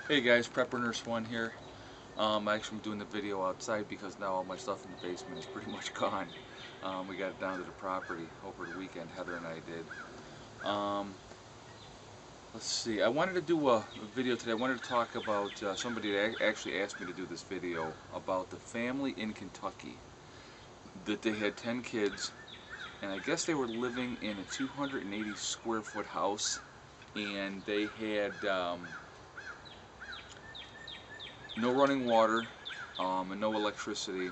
Hey guys, Prepper Nurse 1 here. Actually I'm doing the video outside because now all my stuff in the basement is pretty much gone. We got it down to the property over the weekend, Heather and I did. Um, let's see, I wanted to do a video today. I wanted to talk about somebody that actually asked me to do this video about the family in Kentucky. That they had 10 kids, and I guess they were living in a 280 square foot house, and they had no running water and no electricity,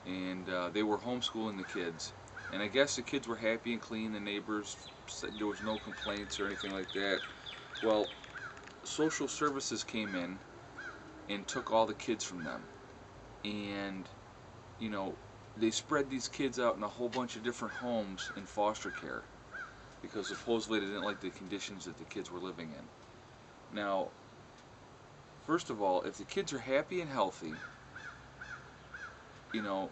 and they were homeschooling the kids. And I guess the kids were happy and clean. The neighbors said there was no complaints or anything like that. Well, social services came in and took all the kids from them, and you know they spread these kids out in a whole bunch of different homes in foster care because supposedly they didn't like the conditions that the kids were living in. Now, first of all, if the kids are happy and healthy, you know,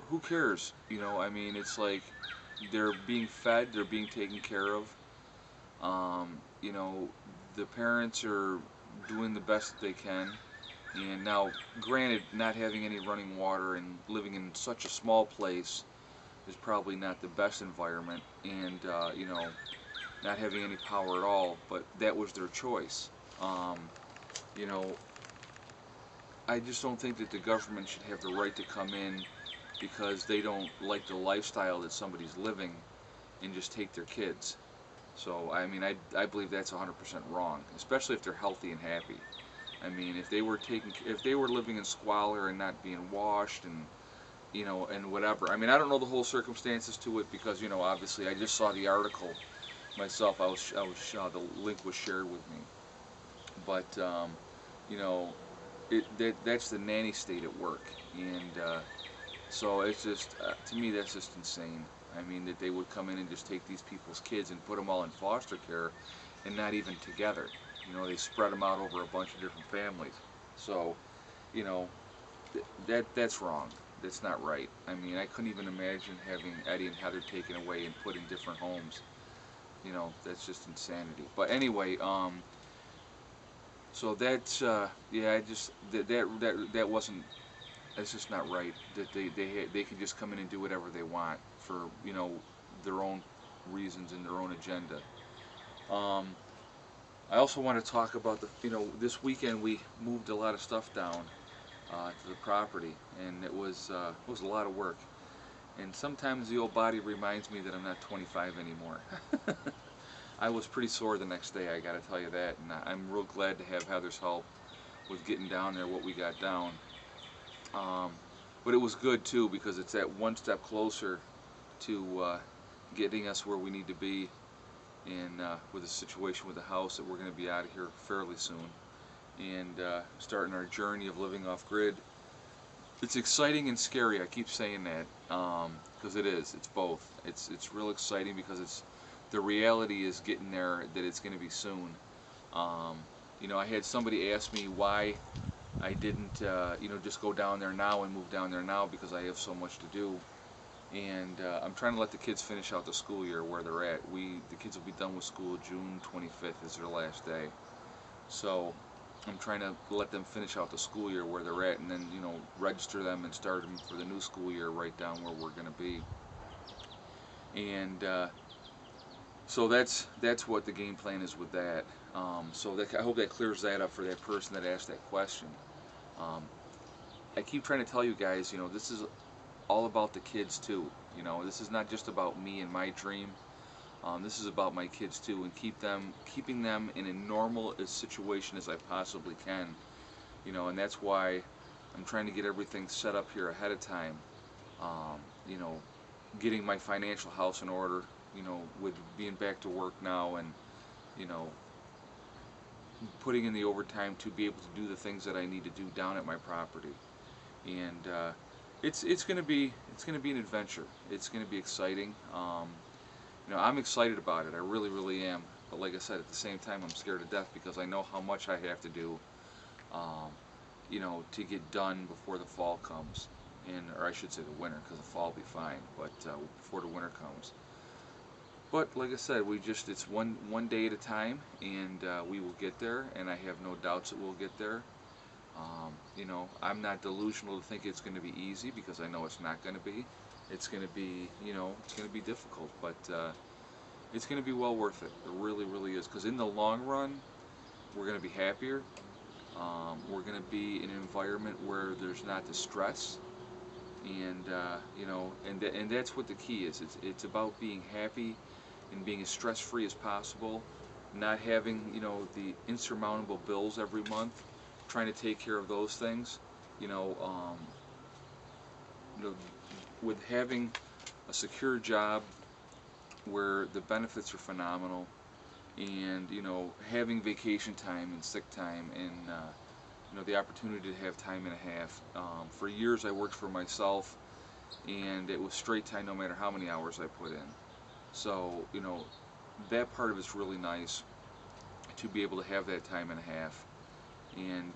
who cares? I mean, it's like they're being fed, they're being taken care of. You know, the parents are doing the best that they can. And now, granted, not having any running water and living in such a small place is probably not the best environment, and not having any power at all, but that was their choice. You know, I just don't think that the government should have the right to come in because they don't like the lifestyle that somebody's living and just take their kids. So, I mean, I believe that's 100% wrong, especially if they're healthy and happy. I mean, if they were living in squalor and not being washed and, and whatever. I mean, I don't know the whole circumstances to it because, obviously I just saw the article myself. The link was shared with me. But, you know, that's the nanny state at work. And so it's just, to me, that's just insane. I mean, that they would come in and just take these people's kids and put them all in foster care and not even together. They spread them out over a bunch of different families. So, you know, that's wrong. That's not right. I mean, I couldn't even imagine having Eddie and Heather taken away and put in different homes. That's just insanity. But anyway, so that's yeah, that wasn't. That's just not right. That they can just come in and do whatever they want for their own reasons and their own agenda. I also want to talk about this weekend we moved a lot of stuff down to the property, and it was a lot of work. And sometimes the old body reminds me that I'm not 25 anymore. I was pretty sore the next day, I gotta tell you that, and I'm real glad to have Heather's help with getting down there what we got down. But it was good too because it's that one step closer to getting us where we need to be, and with the situation with the house that we're going to be out of here fairly soon, and starting our journey of living off grid. It's exciting and scary. I keep saying that because it is. It's both. It's real exciting because the reality is getting there that it's going to be soon. I had somebody ask me why I didn't just go down there now and move down there now because I have so much to do. And I'm trying to let the kids finish out the school year where they're at. The kids will be done with school June 25th is their last day. So I'm trying to let them finish out the school year where they're at, and then register them and start them for the new school year right down where we're going to be. And so that's what the game plan is with that. I hope that clears that up for that person that asked that question. I keep trying to tell you guys, this is all about the kids too. This is not just about me and my dream. This is about my kids too, and keeping them in a normal situation as I possibly can. And that's why I'm trying to get everything set up here ahead of time. Getting my financial house in order. With being back to work now, and putting in the overtime to be able to do the things that I need to do down at my property. And it's going to be an adventure. It's going to be exciting. I'm excited about it. I really, really am. But like I said, at the same time, I'm scared to death because I know how much I have to do, to get done before the fall comes, or I should say the winter, because the fall will be fine. But before the winter comes, But like I said, it's one day at a time, and we will get there, and I have no doubts that we'll get there. I'm not delusional to think it's going to be easy, because I know it's not going to be. It's going to be, it's going to be difficult, but it's going to be well worth it. It really, really is, because in the long run, we're going to be happier. We're going to be in an environment where there's not the stress, and and that's what the key is. It's about being happy and being as stress-free as possible, not having the insurmountable bills every month, trying to take care of those things. You know, um, with having a secure job where the benefits are phenomenal, and having vacation time and sick time, and the opportunity to have time and a half. For years I worked for myself, and it was straight time no matter how many hours I put in. So that part of it's really nice to be able to have that time and a half. And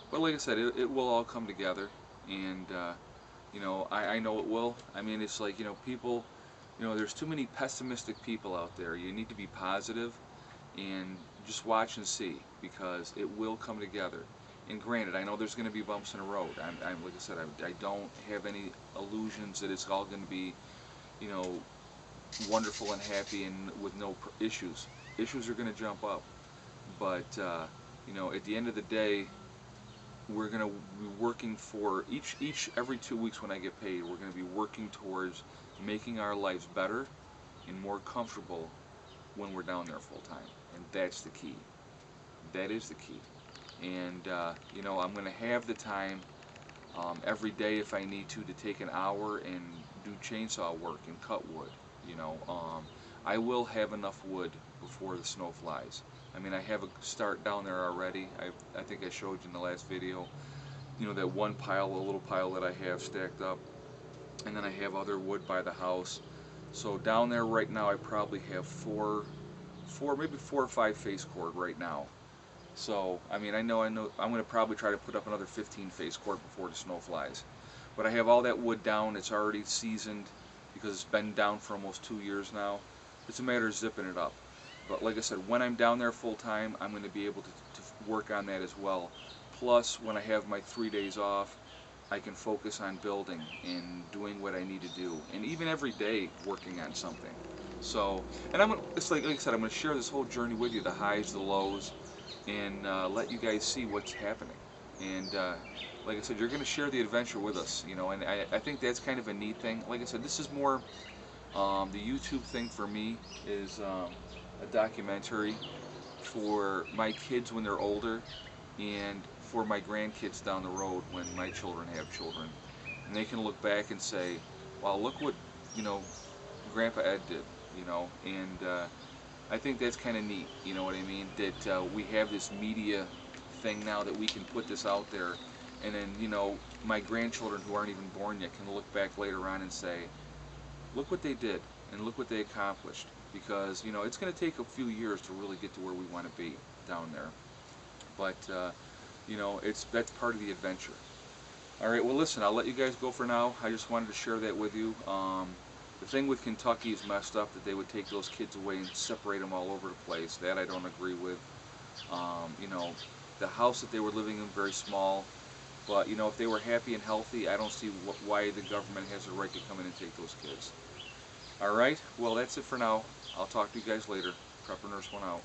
but like I said, it will all come together, and I know it will. I mean, it's like, people, there's too many pessimistic people out there. You need to be positive and just watch and see, because it will come together. And granted, I know there's going to be bumps in the road. I'm like I said, I don't have any illusions that it's all going to be, wonderful and happy and with no issues. Issues are going to jump up, but at the end of the day, we're going to be working for every 2 weeks when I get paid. We're going to be working towards making our lives better and more comfortable when we're down there full time, and that's the key. That is the key. And I'm going to have the time every day if I need to take an hour and do chainsaw work and cut wood. I will have enough wood before the snow flies. I mean, I have a start down there already. I think I showed you in the last video, that one pile, a little pile that I have stacked up, and then I have other wood by the house. So down there right now I probably have maybe four or five face cord right now. So I mean, I know I'm going to probably try to put up another 15 face cord before the snow flies. But I have all that wood down. It's already seasoned because it's been down for almost 2 years now. It's a matter of zipping it up. But like I said, when I'm down there full time, I'm going to be able to work on that as well. Plus, when I have my 3 days off, I can focus on building and doing what I need to do, and even every day working on something. So, and it's like I said, I'm going to share this whole journey with you, the highs, the lows, and let you guys see what's happening. And like I said, you're going to share the adventure with us, and I think that's kind of a neat thing. Like I said, this is more the YouTube thing for me is a documentary for my kids when they're older, and for my grandkids down the road when my children have children, and they can look back and say, wow, look what Grandpa Ed did, and I think that's kind of neat, you know what I mean, that we have this media thing now that we can put this out there, and then my grandchildren who aren't even born yet can look back later on and say, look what they did and look what they accomplished, because it's going to take a few years to really get to where we want to be down there, but that's part of the adventure. Alright, well listen, I'll let you guys go for now. I just wanted to share that with you. The thing with Kentucky is messed up, that they would take those kids away and separate them all over the place. That I don't agree with. The house that they were living in, very small, but if they were happy and healthy, I don't see why the government has the right to come in and take those kids. Alright, well that's it for now. I'll talk to you guys later. Prepper Nurse 1 out.